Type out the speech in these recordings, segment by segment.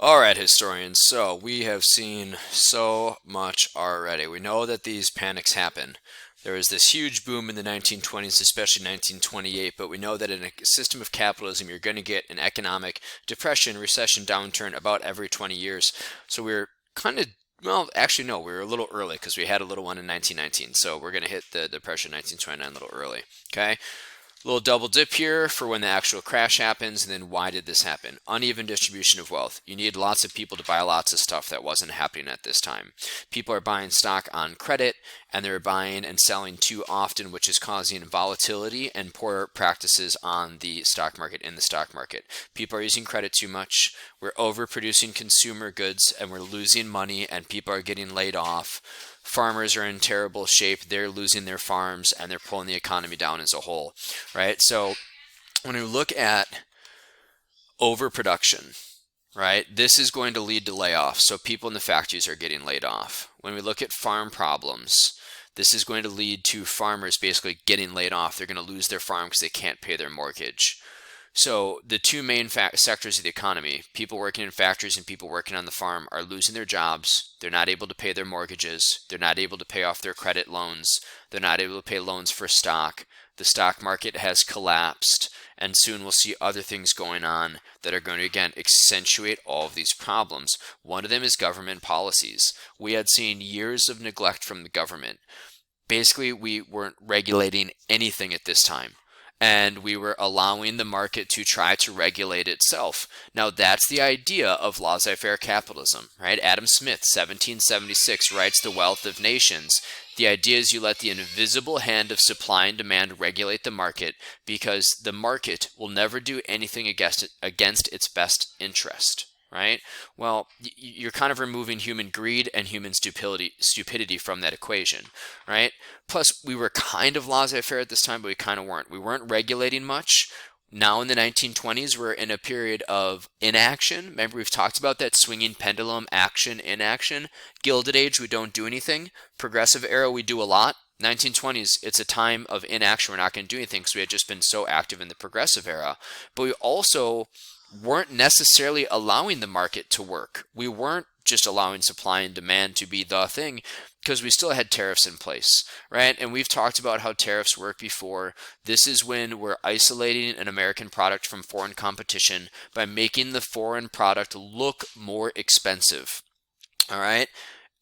All right, historians. So we have seen so much already. We know that these panics happen. There was this huge boom in the 1920s, especially 1928, but we know that in a system of capitalism, you're going to get an economic depression, recession, downturn about every 20 years. So we're kind of, well, actually, no, we were a little early because we had a little one in 1919. So we're going to hit the depression 1929 a little early. Okay. Little double dip here for when the actual crash happens, and then why did this happen? Uneven distribution of wealth. You need lots of people to buy lots of stuff that wasn't happening at this time. People are buying stock on credit, and they're buying and selling too often, which is causing volatility and poor practices on the stock market, in the stock market. People are using credit too much. We're overproducing consumer goods, and we're losing money, and people are getting laid off. Farmers are in terrible shape. They're losing their farms and they're pulling the economy down as a whole, right? So when we look at overproduction, right, this is going to lead to layoffs. So people in the factories are getting laid off. When we look at farm problems, this is going to lead to farmers basically getting laid off. They're going to lose their farm because they can't pay their mortgage. So the two main sectors of the economy, people working in factories and people working on the farm, are losing their jobs. They're not able to pay their mortgages. They're not able to pay off their credit loans. They're not able to pay loans for stock. The stock market has collapsed, and soon we'll see other things going on that are going to, again, accentuate all of these problems. One of them is government policies. We had seen years of neglect from the government. Basically, we weren't regulating anything at this time, and we were allowing the market to try to regulate itself. Now, that's the idea of laissez-faire capitalism, right? Adam Smith, 1776, writes The Wealth of Nations. The idea is you let the invisible hand of supply and demand regulate the market, because the market will never do anything against its best interest. Right? Well, you're kind of removing human greed and human stupidity from that equation, right? Plus, we were kind of laissez-faire at this time, but we kind of weren't. We weren't regulating much. Now in the 1920s, we're in a period of inaction. Remember, we've talked about that swinging pendulum, action, inaction. Gilded Age, we don't do anything. Progressive era, we do a lot. 1920s, it's a time of inaction. We're not going to do anything because we had just been so active in the progressive era. But we also weren't necessarily allowing the market to work. We weren't just allowing supply and demand to be the thing, because we still had tariffs in place, right? And we've talked about how tariffs work before. This is when we're isolating an American product from foreign competition by making the foreign product look more expensive. All right.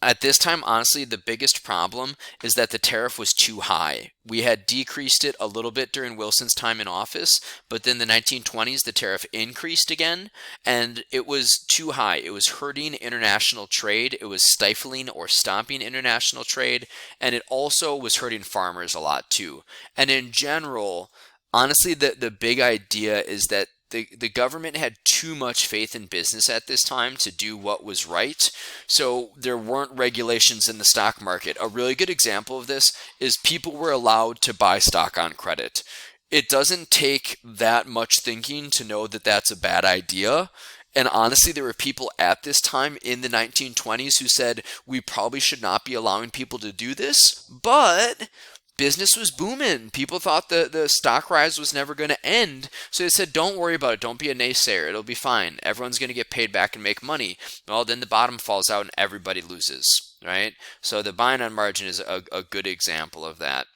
At this time, honestly, the biggest problem is that the tariff was too high. We had decreased it a little bit during Wilson's time in office, but then the 1920s, the tariff increased again, and it was too high. It was hurting international trade. It was stifling or stopping international trade, and it also was hurting farmers a lot too. And in general, honestly, the big idea is that the government had too much faith in business at this time to do what was right. So there weren't regulations in the stock market. A really good example of this is people were allowed to buy stock on credit. It doesn't take that much thinking to know that that's a bad idea. And honestly, there were people at this time in the 1920s who said we probably should not be allowing people to do this, but business was booming. People thought the stock rise was never going to end. So they said, don't worry about it. Don't be a naysayer. It'll be fine. Everyone's going to get paid back and make money. Well, then the bottom falls out and everybody loses, right? So the buying on margin is a good example of that.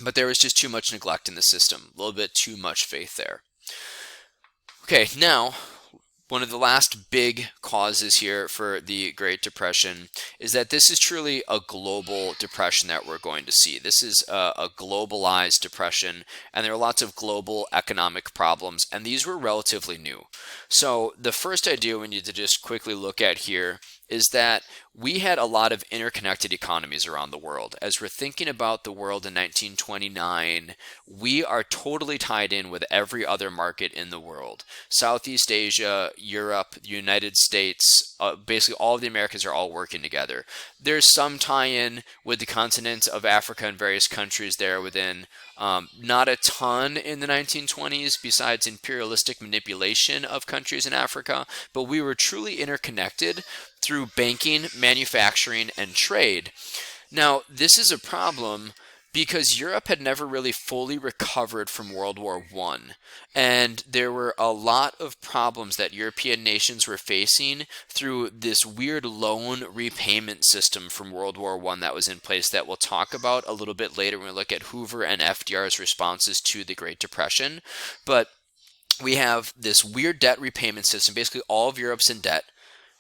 But there was just too much neglect in the system. A little bit too much faith there. Okay, now, one of the last big causes here for the Great Depression is that this is truly a global depression that we're going to see. This is a globalized depression, and there are lots of global economic problems, and these were relatively new. So the first idea we need to just quickly look at here is that we had a lot of interconnected economies around the world. As we're thinking about the world in 1929, we are totally tied in with every other market in the world. Southeast Asia, Europe, the United States, basically all of the Americas are all working together. There's some tie-in with the continent of Africa and various countries there within. Not a ton in the 1920s besides imperialistic manipulation of countries in Africa, but we were truly interconnected through banking, manufacturing, and trade. Now, this is a problem Because Europe had never really fully recovered from World War One, and there were a lot of problems that European nations were facing through this weird loan repayment system from World War One that was in place that we'll talk about a little bit later when we look at Hoover and FDR's responses to the Great Depression. But we have this weird debt repayment system. Basically, all of Europe's in debt.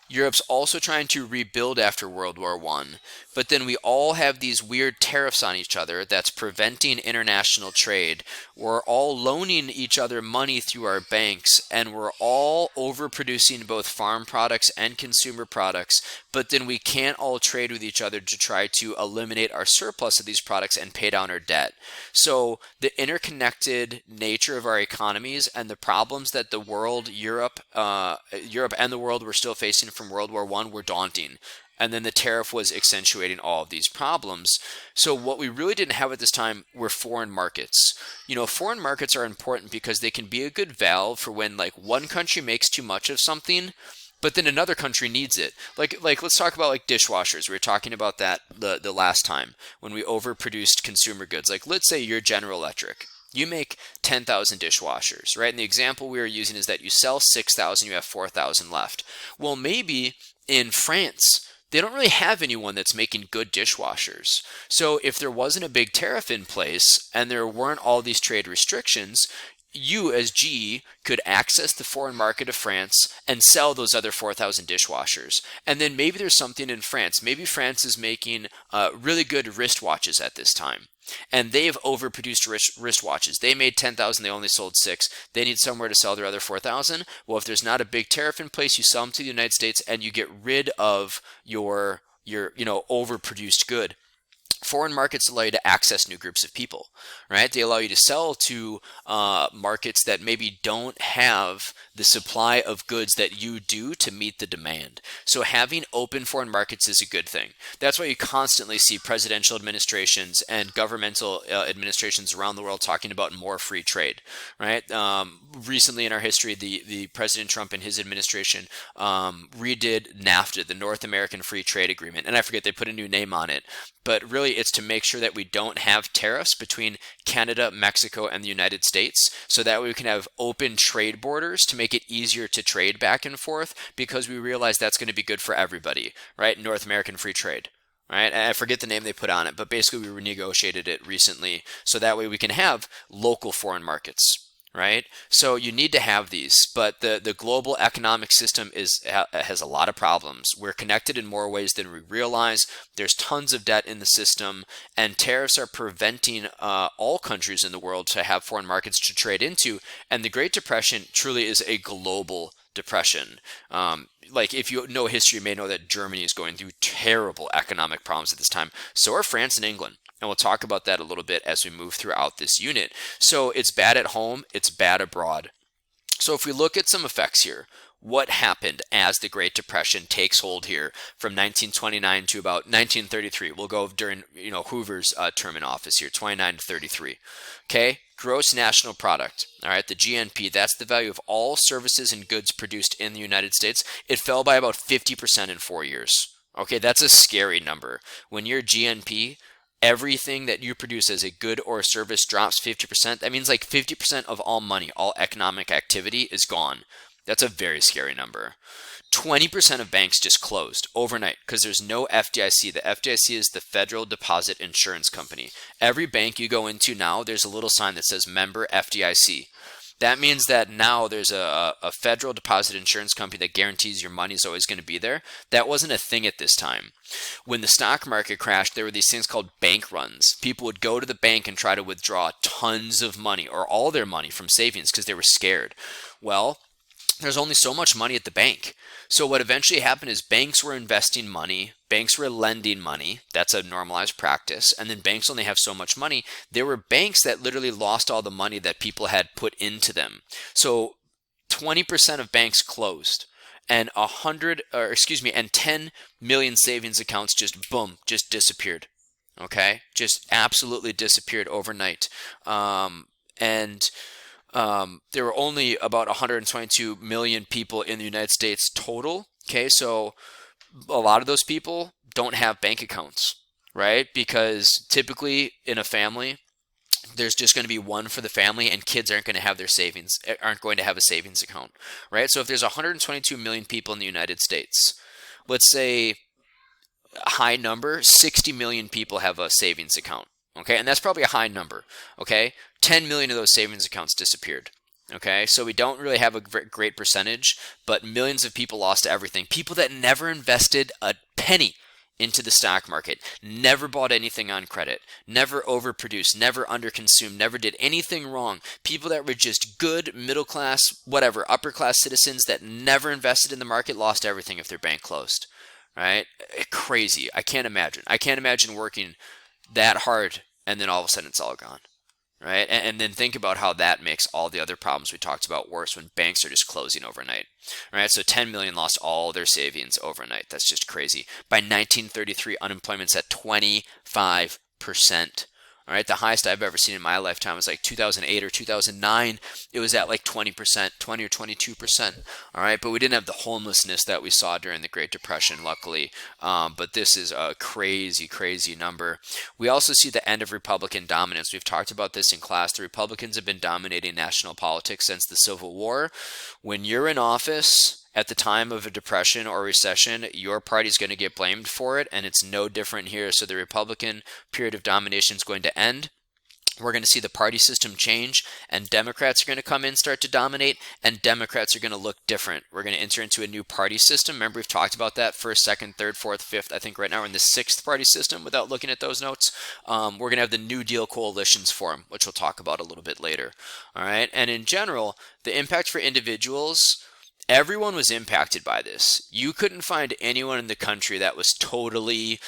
Europe's also trying to rebuild after World War One, but then we all have these weird tariffs on each other that's preventing international trade. We're all loaning each other money through our banks, and we're all overproducing both farm products and consumer products, but then we can't all trade with each other to try to eliminate our surplus of these products and pay down our debt. So the interconnected nature of our economies and the problems that the world, Europe and the world were still facing from World War One were daunting. And then the tariff was accentuating all of these problems. So what we really didn't have at this time were foreign markets. Foreign markets are important because they can be a good valve for when like one country makes too much of something, but then another country needs it. Like let's talk about like dishwashers. We were talking about that the last time when we overproduced consumer goods. Like let's say you're General Electric. You make 10,000 dishwashers, right? And the example we were using is that you sell 6,000, you have 4,000 left. Well, maybe in France, they don't really have anyone that's making good dishwashers. So if there wasn't a big tariff in place and there weren't all these trade restrictions, you as GE could access the foreign market of France and sell those other 4,000 dishwashers. And then maybe there's something in France. Maybe France is making really good wristwatches at this time. And they've overproduced wristwatches. They made 10,000, they only sold 6. They need somewhere to sell their other 4,000. Well, if there's not a big tariff in place, you sell them to the United States and you get rid of your overproduced good. Foreign markets allow you to access new groups of people, right? They allow you to sell to markets that maybe don't have the supply of goods that you do to meet the demand. So having open foreign markets is a good thing. That's why you constantly see presidential administrations and governmental administrations around the world talking about more free trade, right? Recently in our history, the President Trump and his administration redid NAFTA, the North American Free Trade Agreement. And I forget, they put a new name on it. But really, it's to make sure that we don't have tariffs between Canada, Mexico, and the United States, so that way we can have open trade borders to make it easier to trade back and forth, because we realize that's going to be good for everybody, right? North American free trade, right? And I forget the name they put on it, but basically we renegotiated it recently, so that way we can have local foreign markets. Right? So you need to have these, but the global economic system has a lot of problems. We're connected in more ways than we realize. There's tons of debt in the system, and tariffs are preventing all countries in the world to have foreign markets to trade into. And the Great Depression truly is a global depression. Like if you know history, you may know that Germany is going through terrible economic problems at this time. So are France and England. And we'll talk about that a little bit as we move throughout this unit. So it's bad at home, it's bad abroad. So if we look at some effects here, what happened as the Great Depression takes hold here from 1929 to about 1933? We'll go during Hoover's term in office here, 29 to 33. Okay, gross national product. All right, the GNP, that's the value of all services and goods produced in the United States. It fell by about 50% in 4 years. Okay, that's a scary number. When your GNP, everything that you produce as a good or a service, drops 50%, that means like 50% of all money, all economic activity is gone. That's a very scary number. 20% of banks just closed overnight because there's no FDIC. The FDIC is the Federal Deposit Insurance Company. Every bank you go into now, there's a little sign that says member FDIC. That means that now there's a federal deposit insurance company that guarantees your money is always going to be there. That wasn't a thing at this time. When the stock market crashed, there were these things called bank runs. People would go to the bank and try to withdraw tons of money or all their money from savings because they were scared. Well, there's only so much money at the bank. So what eventually happened is banks were investing money, banks were lending money. That's a normalized practice. And then banks only have so much money. There were banks that literally lost all the money that people had put into them. So 20% of banks closed, and 10 million savings accounts just disappeared. Okay, just absolutely disappeared overnight. There were only about 122 million people in the United States total. Okay, so a lot of those people don't have bank accounts, right? Because typically in a family, there's just going to be one for the family, and kids aren't going to have aren't going to have a savings account, right? So if there's 122 million people in the United States, let's say a high number, 60 million people have a savings account, okay? And that's probably a high number, okay? 10 million of those savings accounts disappeared. Okay, so we don't really have a great percentage, but millions of people lost everything. People that never invested a penny into the stock market, never bought anything on credit, never overproduced, never underconsumed, never did anything wrong. People that were just good, middle class, whatever, upper class citizens that never invested in the market lost everything if their bank closed. Right? Crazy. I can't imagine. I can't imagine working that hard and then all of a sudden it's all gone. Right? And then think about how that makes all the other problems we talked about worse when banks are just closing overnight. Right? So 10 million lost all their savings overnight. That's just crazy. By 1933, unemployment's at 25%. All right, the highest I've ever seen in my lifetime was like 2008 or 2009. It was at like 20%, 20 or 22%. All right, but we didn't have the homelessness that we saw during the Great Depression, luckily. But this is a crazy, crazy number. We also see the end of Republican dominance. We've talked about this in class. The Republicans have been dominating national politics since the Civil War. When you're in office at the time of a depression or recession, your party's going to get blamed for it, and it's no different here. So the Republican period of domination is going to end. We're going to see the party system change, and Democrats are going to come in, start to dominate, and Democrats are going to look different. We're going to enter into a new party system. Remember, we've talked about that: first, second, third, fourth, fifth. I think right now we're in the sixth party system without looking at those notes. We're going to have the New Deal coalitions form, which we'll talk about a little bit later. All right, and in general, the impact for individuals, everyone was impacted by this. You couldn't find anyone in the country that was totally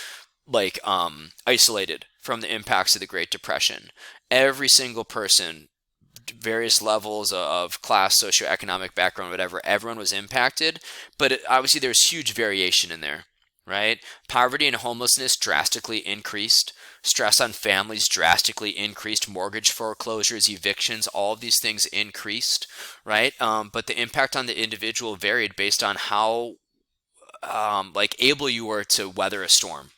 isolated from the impacts of the Great Depression. Every single person, various levels of class, socioeconomic background, whatever, everyone was impacted. But obviously there's huge variation in there, right? Poverty and homelessness drastically increased. Stress on families drastically increased. Mortgage foreclosures, evictions, all of these things increased, right? But the impact on the individual varied based on how able you were to weather a storm,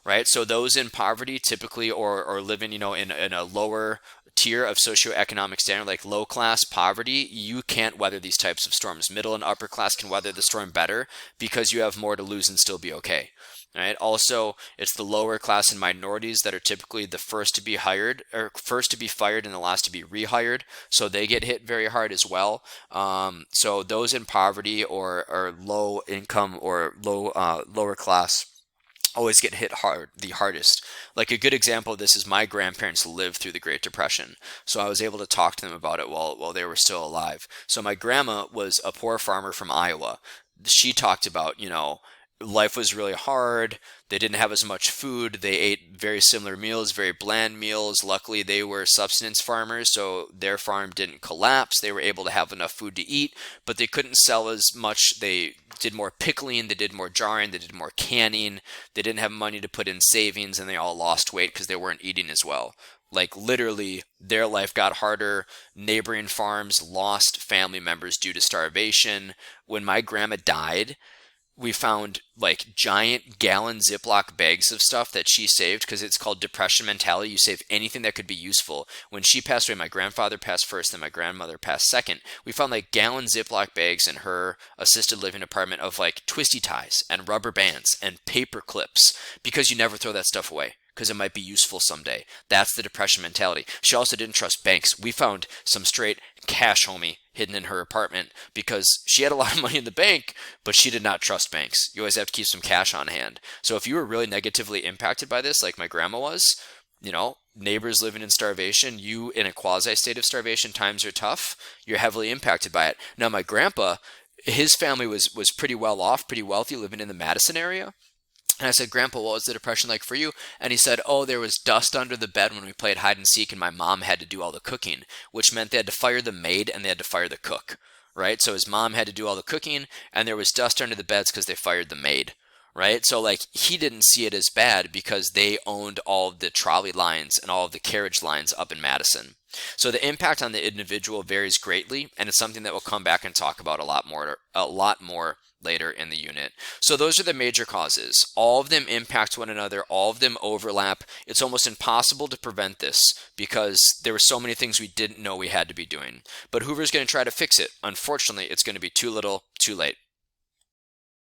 right? So those in poverty typically or living, in a lower tier of socioeconomic standard, like low class poverty, you can't weather these types of storms. Middle and upper class can weather the storm better because you have more to lose and still be okay. Right. Also, it's the lower class and minorities that are typically the first to be hired or first to be fired and the last to be rehired. So they get hit very hard as well. So those in poverty or low income or lower class always get hit the hardest. Like a good example of this is my grandparents lived through the Great Depression. So I was able to talk to them about it while they were still alive. So my grandma was a poor farmer from Iowa. She talked about, life was really hard. They didn't have as much food. They ate very similar meals, very bland meals. Luckily, they were subsistence farmers, so their farm didn't collapse. They were able to have enough food to eat, but they couldn't sell as much. They did more pickling, they did more jarring, they did more canning. They didn't have money to put in savings, and they all lost weight because they weren't eating as well. Like literally, their life got harder. Neighboring farms lost family members due to starvation. When my grandma died, we found like giant gallon Ziploc bags of stuff that she saved because it's called depression mentality. You save anything that could be useful. When she passed away, my grandfather passed first, then my grandmother passed second. We found like gallon Ziploc bags in her assisted living apartment of like twisty ties and rubber bands and paper clips because you never throw that stuff away because it might be useful someday. That's the depression mentality. She also didn't trust banks. We found some straight cash, homie, hidden in her apartment because she had a lot of money in the bank, but she did not trust banks. You always have to keep some cash on hand. So if you were really negatively impacted by this, like my grandma was, neighbors living in starvation, you in a quasi state of starvation, times are tough, you're heavily impacted by it. Now my grandpa, his family was pretty well off, pretty wealthy, living in the Madison area. And I said, Grandpa, what was the depression like for you? And he said, oh, there was dust under the bed when we played hide and seek and my mom had to do all the cooking, which meant they had to fire the maid and they had to fire the cook, right? So his mom had to do all the cooking and there was dust under the beds because they fired the maid, right? So like he didn't see it as bad because they owned all of the trolley lines and all of the carriage lines up in Madison. So the impact on the individual varies greatly, and it's something that we'll come back and talk about a lot more later in the unit. So those are the major causes. All of them impact one another, all of them overlap. It's almost impossible to prevent this because there were so many things we didn't know we had to be doing. But Hoover's going to try to fix it. Unfortunately, it's going to be too little, too late.